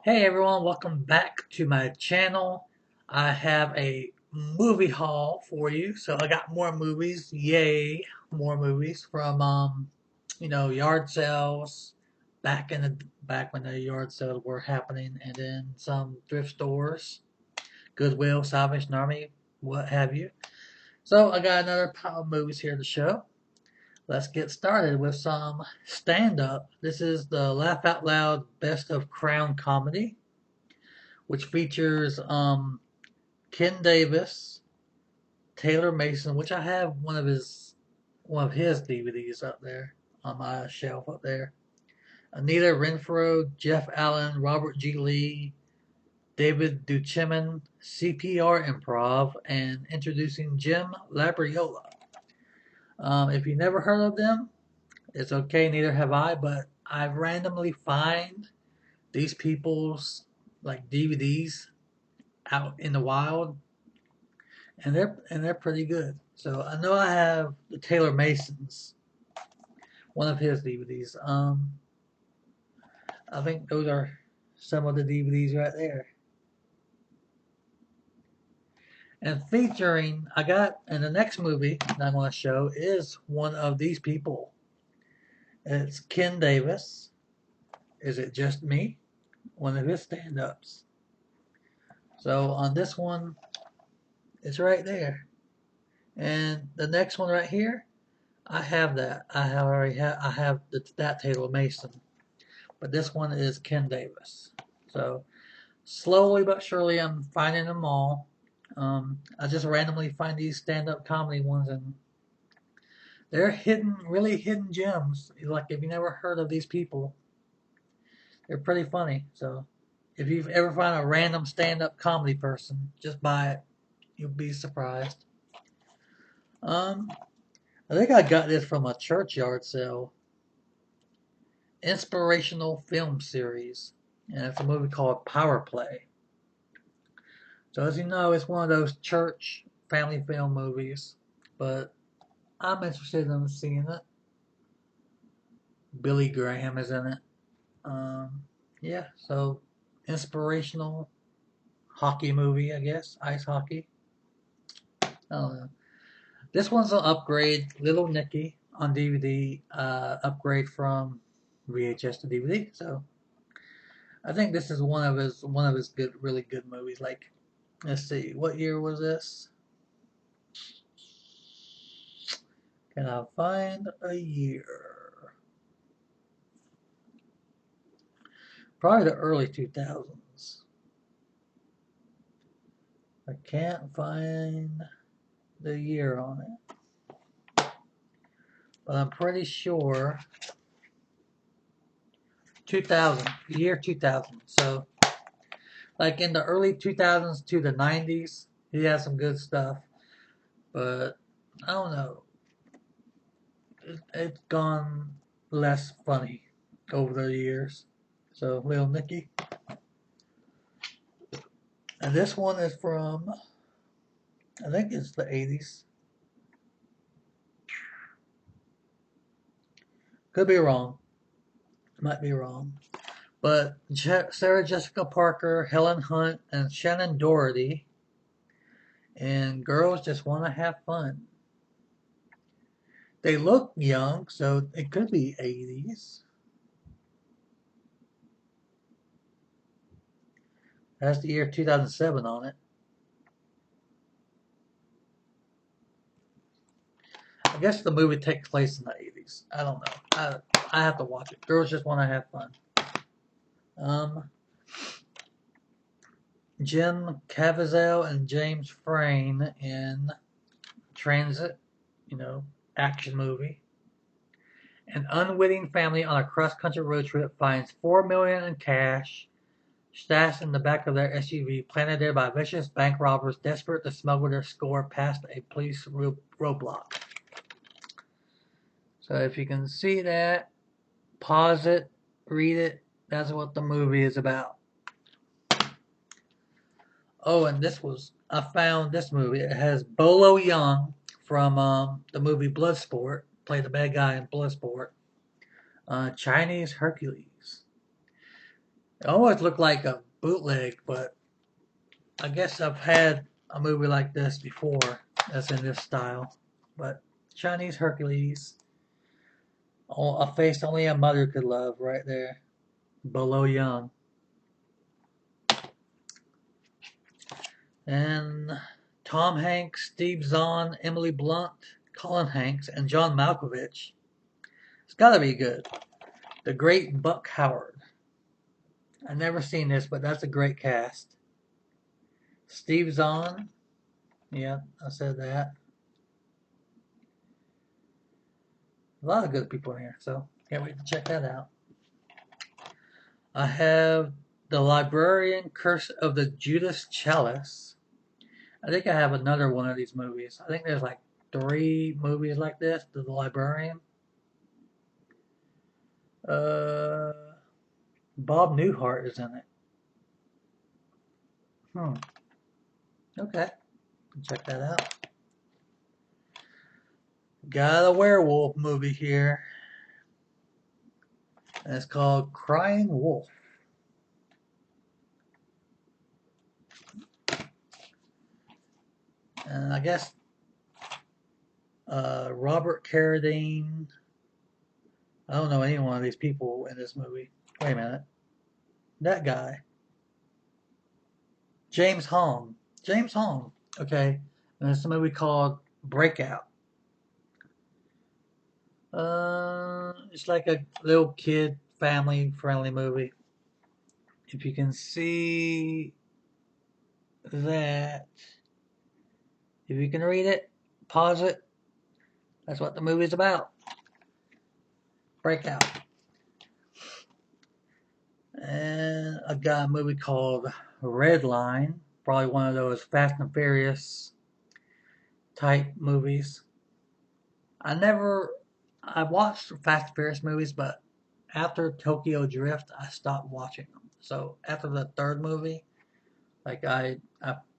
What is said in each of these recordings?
Hey everyone, welcome back to my channel. I have a movie haul for you. So I got more movies. Yay, more movies from yard sales back when the yard sales were happening, and then some thrift stores, Goodwill, Salvation Army, what have you. So I got another pile of movies here to show. Let's get started with some stand-up. This is the Laugh Out Loud Best of Crown Comedy, which features Ken Davis, Taylor Mason, which I have one of his DVDs up there on my shelf up there. Anita Renfro, Jeff Allen, Robert G. Lee, David Duchemin, CPR Improv, and introducing Jim Labriola. If you never heard of them, it's okay, neither have I, but I randomly find these people's like DVDs out in the wild, and they're pretty good. So I know I have the Taylor Masons, one of his DVDs. I think those are some of the DVDs right there. And featuring, and the next movie that I'm going to show is one of these people. It's Ken Davis. Is It Just Me? One of his stand-ups. So on this one, it's right there. And the next one right here, I have that. I have that Taylor Mason. But this one is Ken Davis. So slowly but surely, I'm finding them all. I just randomly find these stand-up comedy ones, and they're really hidden gems. Like if you never heard of these people, they're pretty funny. So if you've ever find a random stand-up comedy person, just buy it. You'll be surprised. Um, I think I got this from a churchyard sale. Inspirational film series, and it's a movie called Power Play. So as you know, it's one of those church family film movies, but I'm interested in seeing it. Billy Graham is in it. Yeah, so inspirational hockey movie, I guess, ice hockey. I don't know. This one's an upgrade, Little Nicky on DVD, upgrade from VHS to DVD. So I think this is one of his good, really good movies. Like, let's see, what year was this? Can I find a year? Probably the early 2000s. I can't find the year on it, but I'm pretty sure 2000, year 2000. So, like in the early 2000s to the 90s, he has some good stuff, but I don't know. It's gone less funny over the years. So, Little Nicky. And this one is from, I think it's the 80s. Could be wrong. Might be wrong. But Sarah Jessica Parker, Helen Hunt, and Shannon Doherty, and Girls Just Want to Have Fun. They look young, so it could be 80s. That's the year 2007 on it. I guess the movie takes place in the 80s. I don't know. I have to watch it. Girls Just Want to Have Fun. Jim Caviezel and James Frain in Transit, action movie. An unwitting family on a cross-country road trip finds $4 million in cash stashed in the back of their SUV, planted there by vicious bank robbers desperate to smuggle their score past a police roadblock. So if you can see that, pause it, read it. That's what the movie is about. Oh, and I found this movie. It has Bolo Young from the movie Bloodsport, played the bad guy in Bloodsport. Chinese Hercules. It always looked like a bootleg, but I guess I've had a movie like this before that's in this style. But Chinese Hercules, a face only a mother could love, right there, below Young. And Tom Hanks, Steve Zahn, Emily Blunt, Colin Hanks, and John Malkovich. It's got to be good. The Great Buck Howard. I've never seen this, but that's a great cast. Steve Zahn. Yeah, I said that. A lot of good people in here, so can't wait to check that out. I have The Librarian, Curse of the Judas Chalice. I think I have another one of these movies. I think there's like 3 movies like this. The Librarian. Uh, Bob Newhart is in it. Okay, check that out. Got a werewolf movie here. And it's called Crying Wolf. And I guess Robert Carradine. I don't know any one of these people in this movie. Wait a minute. That guy. James Hong. James Hong. Okay. And it's a movie called Breakout. It's like a little kid family friendly movie. If you can see that, if you can read it, pause it. That's what the movie's about. Breakout. And I got a movie called Red Line. Probably one of those Fast and Furious type movies. I watched Fast and Furious movies, but after Tokyo Drift, I stopped watching them. So after the 3rd movie, like I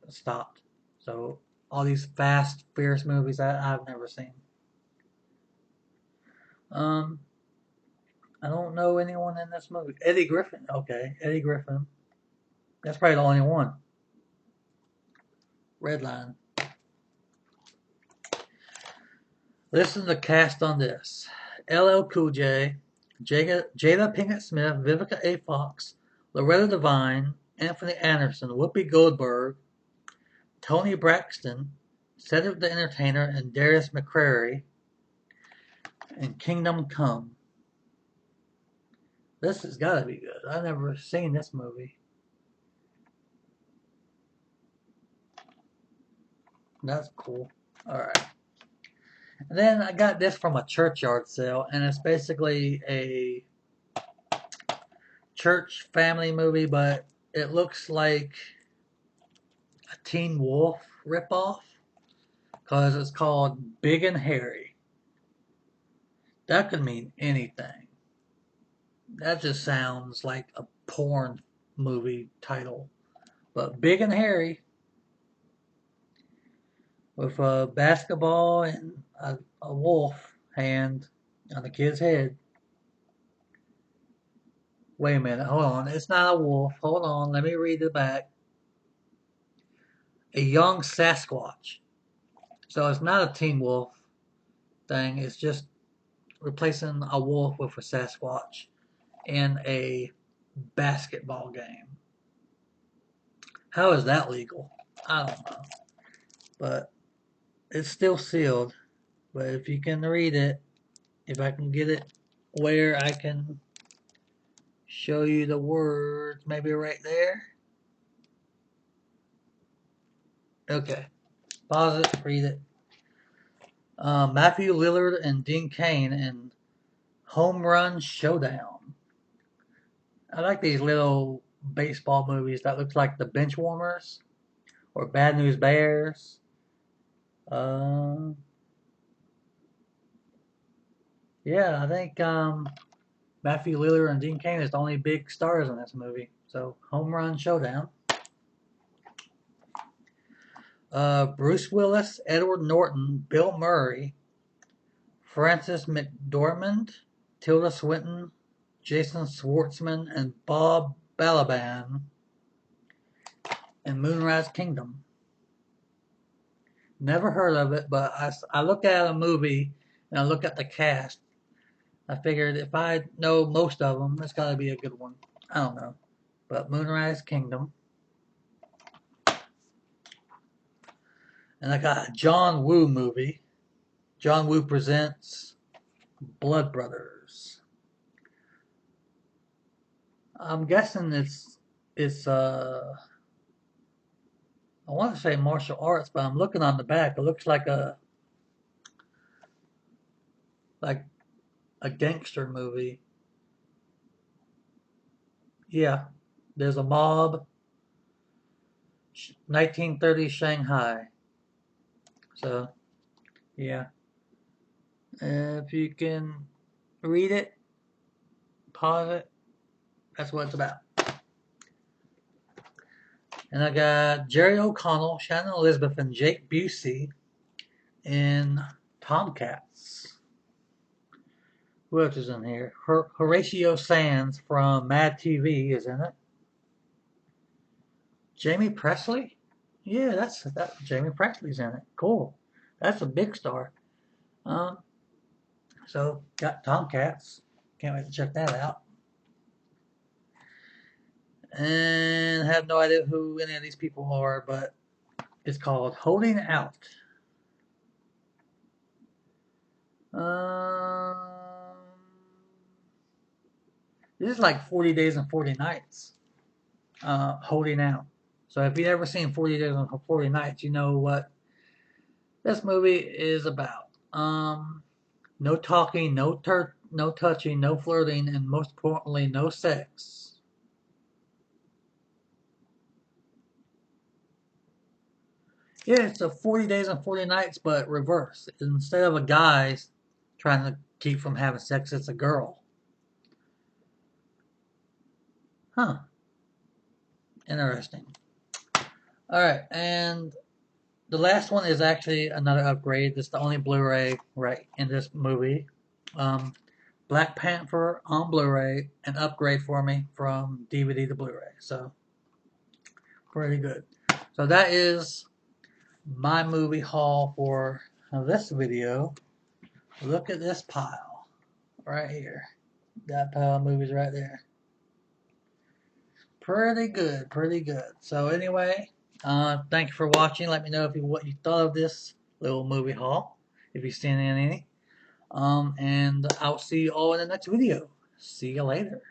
stopped. So all these Fast Furious movies I've never seen. I don't know anyone in this movie. Eddie Griffin. Okay, Eddie Griffin. That's probably the only one. Redline. Listen to the cast on this. LL Cool J, Jada Pinkett Smith, Vivica A. Fox, Loretta Devine, Anthony Anderson, Whoopi Goldberg, Tony Braxton, Cedric the Entertainer, and Darius McCrary in Kingdom Come. This has got to be good. I've never seen this movie. That's cool. Alright. And then I got this from a churchyard sale, and it's basically a church family movie, but it looks like a Teen Wolf ripoff because it's called Big and Hairy. That could mean anything. That just sounds like a porn movie title. But Big and Hairy with a basketball and a wolf hand on the kid's head. Wait a minute, hold on. It's not a wolf. Hold on, let me read it back. A young Sasquatch. So it's not a Teen Wolf thing. It's just replacing a wolf with a Sasquatch in a basketball game. How is that legal? I don't know. But it's still sealed. But if you can read it, if I can get it where I can show you the words, maybe right there. Okay. Pause it, read it. Matthew Lillard and Dean Cain in Home Run Showdown. I like these little baseball movies that look like The Benchwarmers or Bad News Bears. Yeah, I think Matthew Lillard and Dean Cain is the only big stars in this movie. So, Home Run Showdown. Bruce Willis, Edward Norton, Bill Murray, Frances McDormand, Tilda Swinton, Jason Schwartzman, and Bob Balaban and Moonrise Kingdom. Never heard of it, but I looked at a movie and I looked at the cast. I figured if I know most of them, it's got to be a good one. I don't know. But Moonrise Kingdom. And I got a John Woo movie. John Woo presents Blood Brothers. I'm guessing it's I want to say martial arts, but I'm looking on the back. It looks like a gangster movie. Yeah, there's a mob, 1930s Shanghai. So, yeah. If you can read it, pause it, that's what it's about. And I got Jerry O'Connell, Shannon Elizabeth, and Jake Busey in Tomcats. Who else is in here? Horatio Sands from Mad TV is in it. Jamie Presley? Yeah, that's Jamie Presley's in it. Cool. That's a big star. Um, so got Tomcats. Can't wait to check that out. And have no idea who any of these people are, but it's called Holding Out. This is like 40 Days and 40 Nights. Holding Out. So if you've ever seen 40 Days and 40 Nights, you know what this movie is about. No talking, no touching, no flirting, and most importantly, no sex. Yeah, it's a 40 Days and 40 Nights, but reverse. Instead of a guy trying to keep from having sex, it's a girl. Huh. Interesting. Alright, and the last one is actually another upgrade. This is the only Blu-ray right in this movie. Black Panther on Blu-ray, an upgrade for me from DVD to Blu-ray. So, pretty good. So that is my movie haul for this video. Look at this pile right here. That pile of movies right there. Pretty good, pretty good. So anyway, thank you for watching. Let me know what you thought of this little movie haul, if you've seen any. And I'll see you all in the next video. See you later.